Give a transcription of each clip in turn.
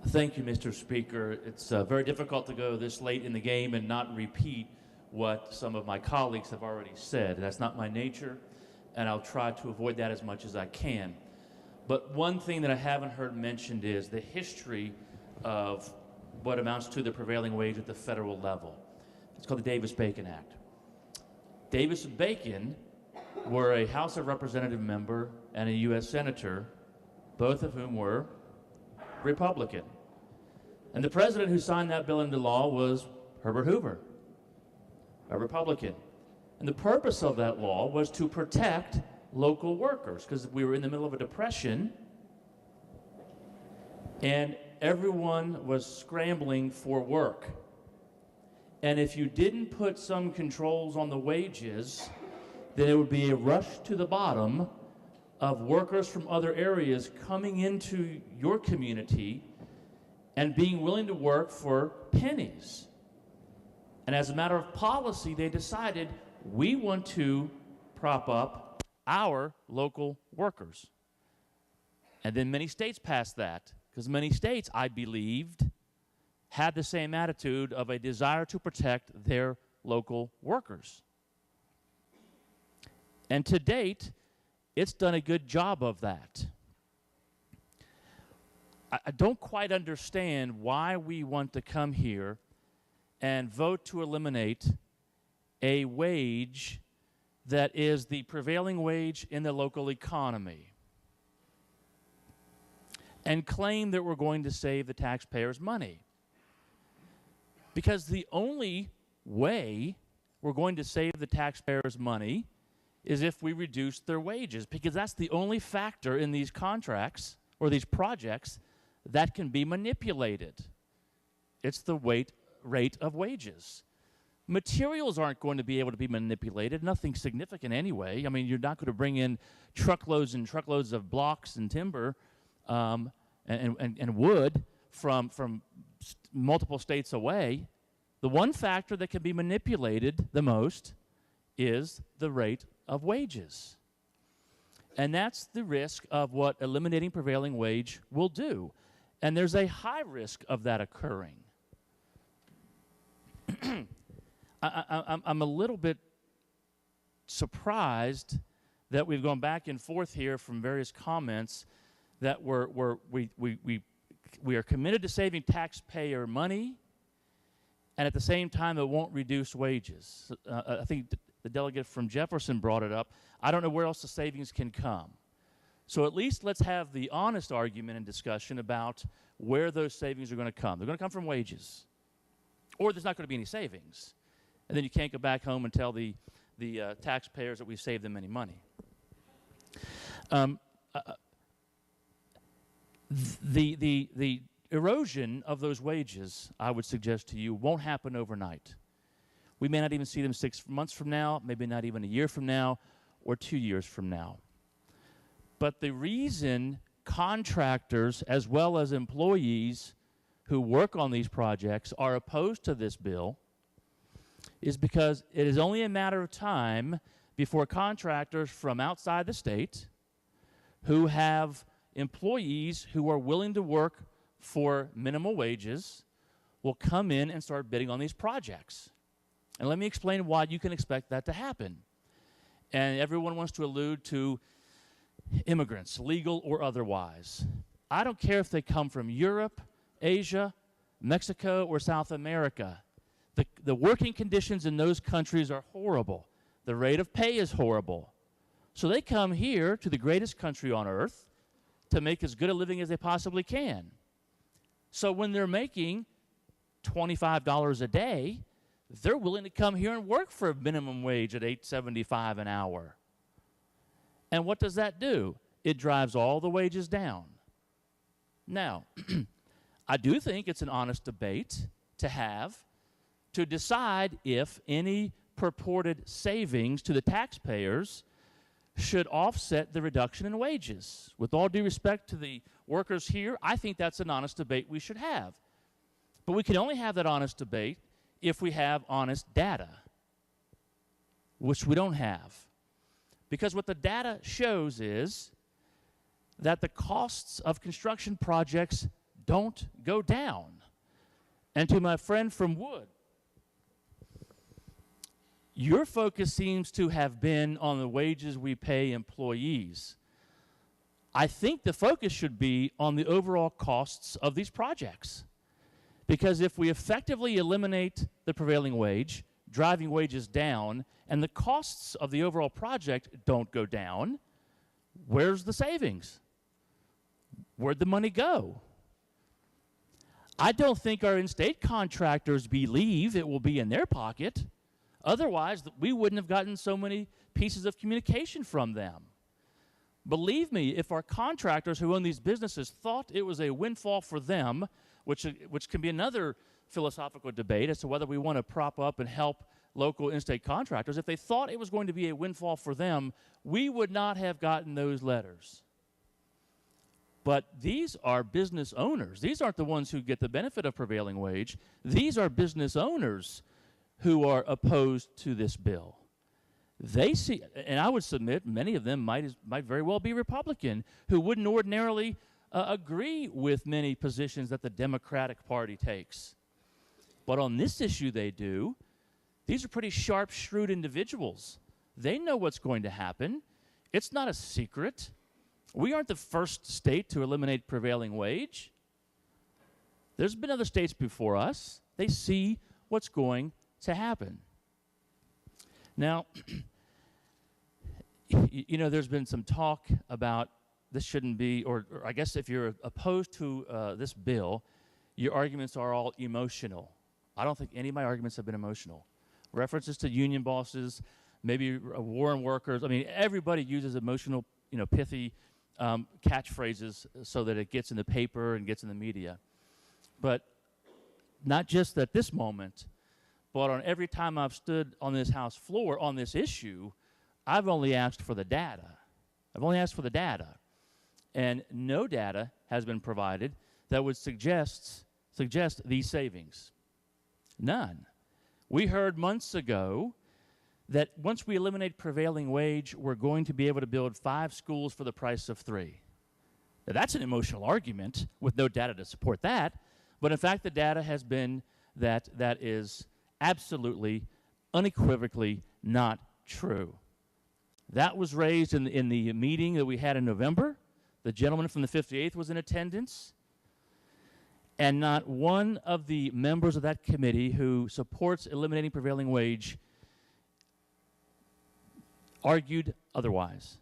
Thank you, Mr. Speaker. It's very difficult to go this late in the game and not repeat what some of my colleagues have already said. That's not my nature, and I'll try to avoid that as much as I can. But one thing that I haven't heard mentioned is the history of what amounts to the prevailing wage at the federal level. It's called the Davis-Bacon Act. Davis and Bacon were a House of Representative member and a U.S. Senator, both of whom were Republican. And the president who signed that bill into law was Herbert Hoover, a Republican. And the purpose of that law was to protect local workers, because we were in the middle of a depression and everyone was scrambling for work. And if you didn't put some controls on the wages, then it would be a rush to the bottom of workers from other areas coming into your community and being willing to work for pennies. And as a matter of policy, they decided we want to prop up our local workers. And then many states passed that, because many states, I believed, had the same attitude of a desire to protect their local workers. And to date, it's done a good job of that. I don't quite understand why we want to come here and vote to eliminate a wage that is the prevailing wage in the local economy and claim that we're going to save the taxpayers money. Because the only way we're going to save the taxpayers money is if we reduce their wages, because that's the only factor in these contracts or these projects that can be manipulated. It's the rate of wages. Materials aren't going to be able to be manipulated, nothing significant anyway. I mean, you're not going to bring in truckloads and truckloads of blocks and timber and wood from multiple states away. The one factor that can be manipulated the most is the rate of wages. And that's the risk of what eliminating prevailing wage will do. And there's a high risk of that occurring. I'm a little bit surprised that we've gone back and forth here from various comments that we are committed to saving taxpayer money, and at the same time it won't reduce wages. I think the delegate from Jefferson brought it up. I don't know where else the savings can come. So at least let's have the honest argument and discussion about where those savings are going to come. They're going to come from wages, or there's not going to be any savings. And then you can't go back home and tell the taxpayers that we've saved them any money. The erosion of those wages, I would suggest to you, won't happen overnight. We may not even see them 6 months from now, maybe not even a year from now, or 2 years from now. But the reason contractors, as well as employees who work on these projects, are opposed to this bill is because it is only a matter of time before contractors from outside the state who have employees who are willing to work for minimal wages will come in and start bidding on these projects. And let me explain why you can expect that to happen. And everyone wants to allude to immigrants, legal or otherwise. I don't care if they come from Europe, Asia, Mexico, or South America. The working conditions in those countries are horrible. The rate of pay is horrible. So they come here to the greatest country on earth to make as good a living as they possibly can. So when they're making $25 a day, they're willing to come here and work for a minimum wage at $8.75 an hour. And what does that do? It drives all the wages down. Now, I do think it's an honest debate to have to decide if any purported savings to the taxpayers should offset the reduction in wages. With all due respect to the workers here, I think that's an honest debate we should have. But we can only have that honest debate if we have honest data, which we don't have. Because what the data shows is that the costs of construction projects don't go down. And to my friend from Wood, your focus seems to have been on the wages we pay employees. I think the focus should be on the overall costs of these projects. Because if we effectively eliminate the prevailing wage, driving wages down, and the costs of the overall project don't go down, where's the savings? Where'd the money go? I don't think our in-state contractors believe it will be in their pocket. Otherwise, we wouldn't have gotten so many pieces of communication from them. Believe me, if our contractors who own these businesses thought it was a windfall for them, which can be another philosophical debate as to whether we want to prop up and help local in-state contractors, if they thought it was going to be a windfall for them, we would not have gotten those letters. But these are business owners. These aren't the ones who get the benefit of prevailing wage. These are business owners who are opposed to this bill. They see, and I would submit many of them might very well be Republican, who wouldn't ordinarily agree with many positions that the Democratic Party takes. But on this issue they do. These are pretty sharp, shrewd individuals. They know what's going to happen. It's not a secret. We aren't the first state to eliminate prevailing wage. There's been other states before us. They see what's going to happen. Now, you know, there's been some talk about this shouldn't be, or I guess if you're opposed to this bill, your arguments are all emotional. I don't think any of my arguments have been emotional. References to union bosses, maybe war and workers. I mean, everybody uses emotional, you know, pithy catchphrases so that it gets in the paper and gets in the media. But not just at this moment, but on every time I've stood on this House floor on this issue, I've only asked for the data. I've only asked for the data. And no data has been provided that would suggest these savings. None. We heard months ago that once we eliminate prevailing wage, we're going to be able to build 5 schools for the price of 3. Now, that's an emotional argument with no data to support that. But in fact, the data has been that that is absolutely, unequivocally not true. That was raised in the meeting that we had in November. The gentleman from the 58th was in attendance. And not one of the members of that committee who supports eliminating prevailing wage argued otherwise.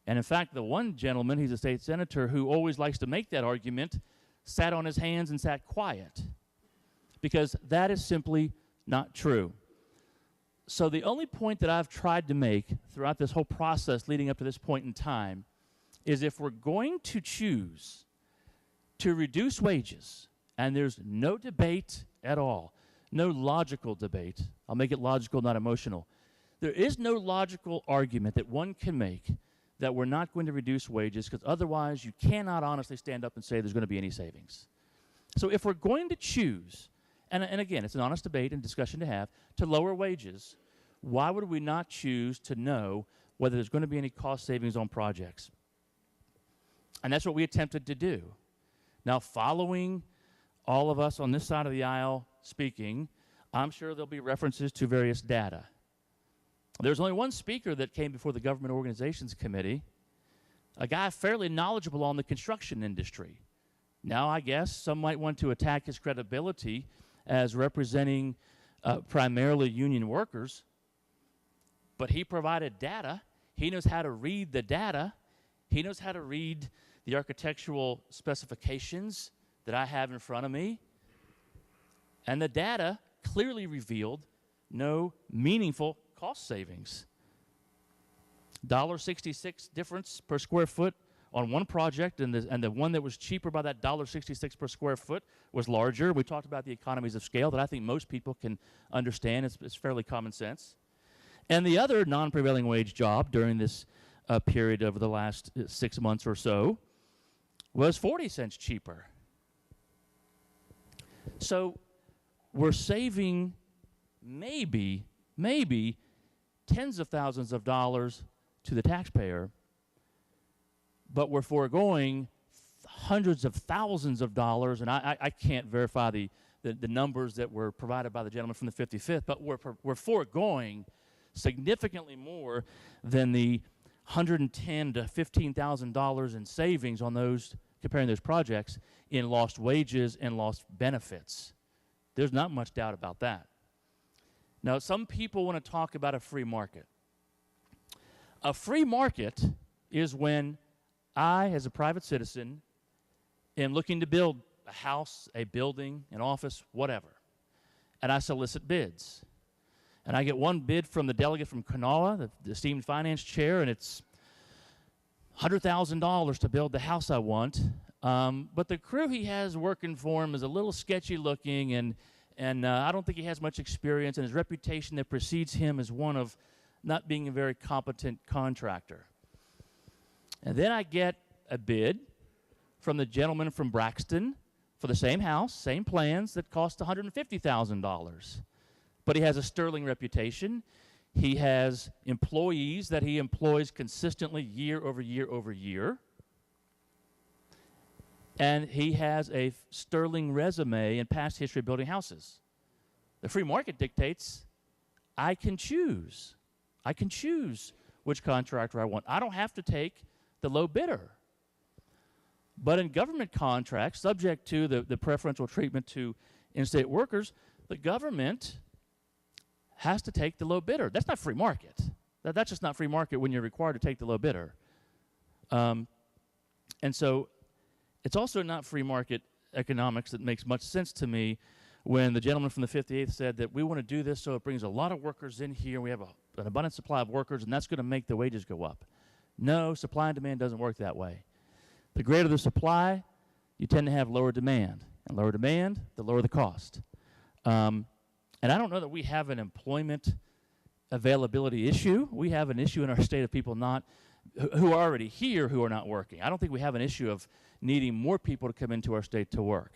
And in fact, the one gentleman, he's a state senator, who always likes to make that argument, sat on his hands and sat quiet. Because that is simply not true. So the only point that I've tried to make throughout this whole process leading up to this point in time is if we're going to choose to reduce wages, and there's no debate at all, no logical debate. I'll make it logical, not emotional. There is no logical argument that one can make that we're not going to reduce wages, because otherwise you cannot honestly stand up and say there's going to be any savings. So if we're going to choose, and again, it's an honest debate and discussion to have, to lower wages, why would we not choose to know whether there's going to be any cost savings on projects? And that's what we attempted to do. Now, following all of us on this side of the aisle speaking, I'm sure there'll be references to various data. There's only one speaker that came before the Government Organizations Committee, a guy fairly knowledgeable on the construction industry. Now, I guess some might want to attack his credibility as representing primarily union workers, but he provided data. He knows how to read the data. He knows how to read the architectural specifications that I have in front of me. And the data clearly revealed no meaningful cost savings. $1.66 difference per square foot on one project, and the one that was cheaper by that $1.66 per square foot was larger. We talked about the economies of scale that I think most people can understand. It's fairly common sense. And the other non-prevailing wage job during this period over the last 6 months or so was 40 cents cheaper. So we're saving maybe tens of thousands of dollars to the taxpayer, but we're foregoing hundreds of thousands of dollars, and I can't verify the numbers that were provided by the gentleman from the 55th, but we're foregoing significantly more than the $110,000 to $15,000 in savings on those, comparing those projects, in lost wages and lost benefits. There's not much doubt about that. Now, some people want to talk about a free market. A free market is when I, as a private citizen, am looking to build a house, a building, an office, whatever, and I solicit bids. And I get one bid from the delegate from Kanawha, the esteemed finance chair, and it's $100,000 to build the house I want. But the crew he has working for him is a little sketchy looking, and I don't think he has much experience, and his reputation that precedes him is one of not being a very competent contractor. And then I get a bid from the gentleman from Braxton for the same house, same plans, that cost $150,000. But he has a sterling reputation. He has employees that he employs consistently year over year over year. And he has a sterling resume and past history of building houses. The free market dictates I can choose. I can choose which contractor I want. I don't have to take the low bidder. But in government contracts, subject to the preferential treatment to in-state workers, the government has to take the low bidder. That's not free market. That's just not free market when you're required to take the low bidder. And so it's also not free market economics that makes much sense to me when the gentleman from the 58th said that we want to do this so it brings a lot of workers in here. We have an abundant supply of workers, and that's going to make the wages go up. No, supply and demand doesn't work that way. The greater the supply, you tend to have lower demand. And lower demand, the lower the cost. And I don't know that we have an employment availability issue. We have an issue in our state of people who are already here who are not working. I don't think we have an issue of needing more people to come into our state to work.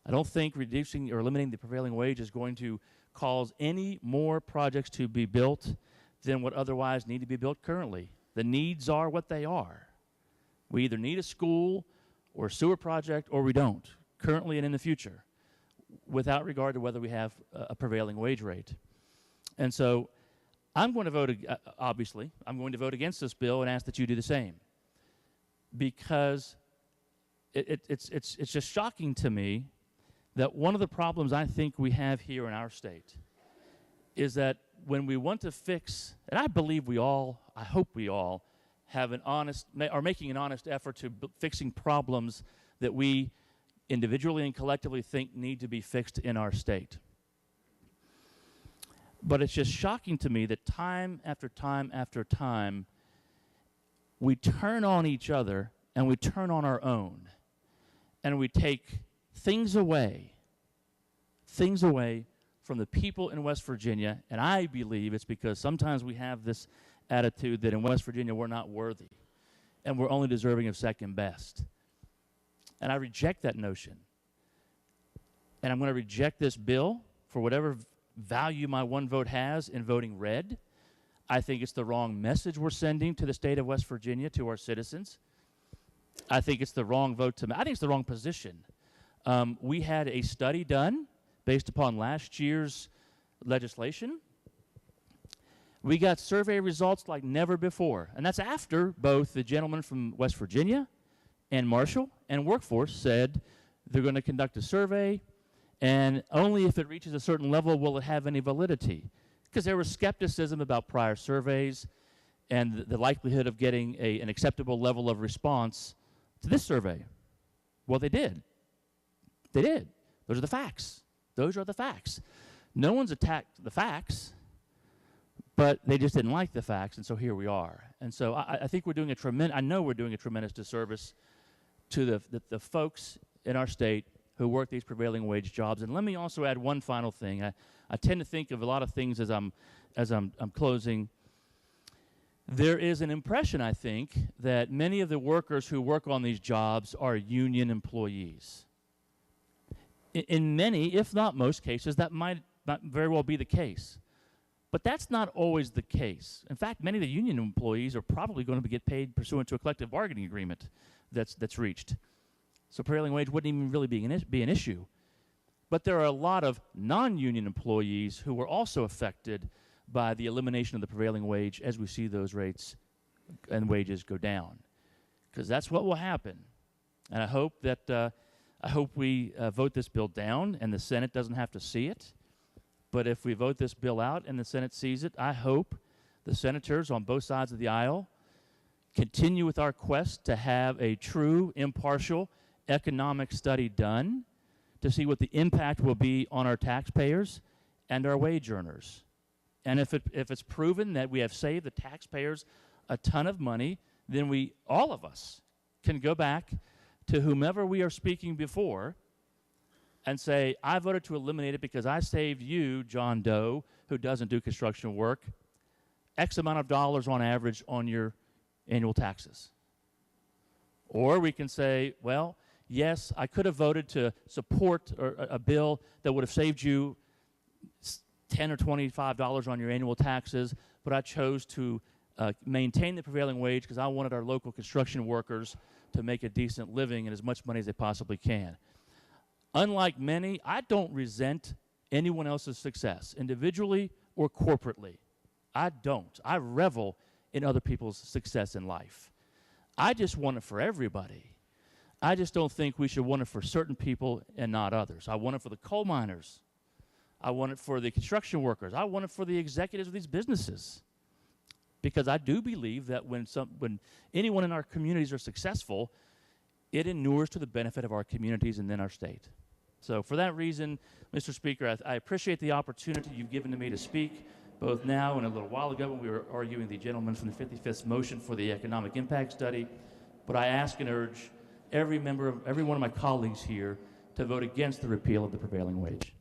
I don't think reducing or eliminating the prevailing wage is going to cause any more projects to be built than what otherwise need to be built currently. The needs are what they are. We either need a school or a sewer project or we don't, currently and in the future, without regard to whether we have a prevailing wage rate. And so I'm going to vote, obviously, I'm going to vote against this bill and ask that you do the same. Because it's just shocking to me that one of the problems I think we have here in our state is that when we want to fix, and I believe we all, I hope we all, have an honest, are making an honest effort to fixing problems that we individually and collectively think need to be fixed in our state. But it's just shocking to me that time after time after time, we turn on each other and we turn on our own. And we take things away from the people in West Virginia. And I believe it's because sometimes we have this attitude that in West Virginia we're not worthy and we're only deserving of second best. And I reject that notion. And I'm going to reject this bill for whatever value my one vote has in voting red. I think it's the wrong message we're sending to the state of West Virginia, to our citizens. I think it's the wrong vote to make. I think it's the wrong position. We had a study done based upon last year's legislation. We got survey results like never before. And that's after both the gentleman from West Virginia and Marshall and Workforce said they're going to conduct a survey, and only if it reaches a certain level will it have any validity. Because there was skepticism about prior surveys and the likelihood of getting an acceptable level of response to this survey. Well, they did. They did. Those are the facts. Those are the facts. No one's attacked the facts, but they just didn't like the facts, and so here we are. And so I think we're doing a tremendous, I know we're doing a tremendous disservice to the folks in our state who work these prevailing wage jobs. And let me also add one final thing. I tend to think of a lot of things as I'm closing. There is an impression, I think, that many of the workers who work on these jobs are union employees. In many, if not most cases, that might not very well be the case. But that's not always the case. In fact, many of the union employees are probably going to get paid pursuant to a collective bargaining agreement that's reached. So prevailing wage wouldn't even really be an issue. But there are a lot of non-union employees who were also affected by the elimination of the prevailing wage as we see those rates and wages go down. Because that's what will happen. And I hope that we vote this bill down and the Senate doesn't have to see it. But if we vote this bill out and the Senate sees it, I hope the senators on both sides of the aisle continue with our quest to have a true, impartial economic study done to see what the impact will be on our taxpayers and our wage earners. And if it's proven that we have saved the taxpayers a ton of money, then all of us, can go back to whomever we are speaking before and say, I voted to eliminate it because I saved you, John Doe, who doesn't do construction work, X amount of dollars on average on your annual taxes. Or we can say, well, yes, I could have voted to support a bill that would have saved you $10 or $25 on your annual taxes, but I chose to maintain the prevailing wage because I wanted our local construction workers to make a decent living and as much money as they possibly can. Unlike many, I don't resent anyone else's success, individually or corporately. I don't. I revel in other people's success in life. I just want it for everybody. I just don't think we should want it for certain people and not others. I want it for the coal miners. I want it for the construction workers. I want it for the executives of these businesses. Because I do believe that when anyone in our communities are successful, it inures to the benefit of our communities and then our state. So for that reason, Mr. Speaker, I appreciate the opportunity you've given to me to speak, both now and a little while ago when we were arguing the gentleman from the 55th motion for the economic impact study. But I ask and urge every one of my colleagues here to vote against the repeal of the prevailing wage.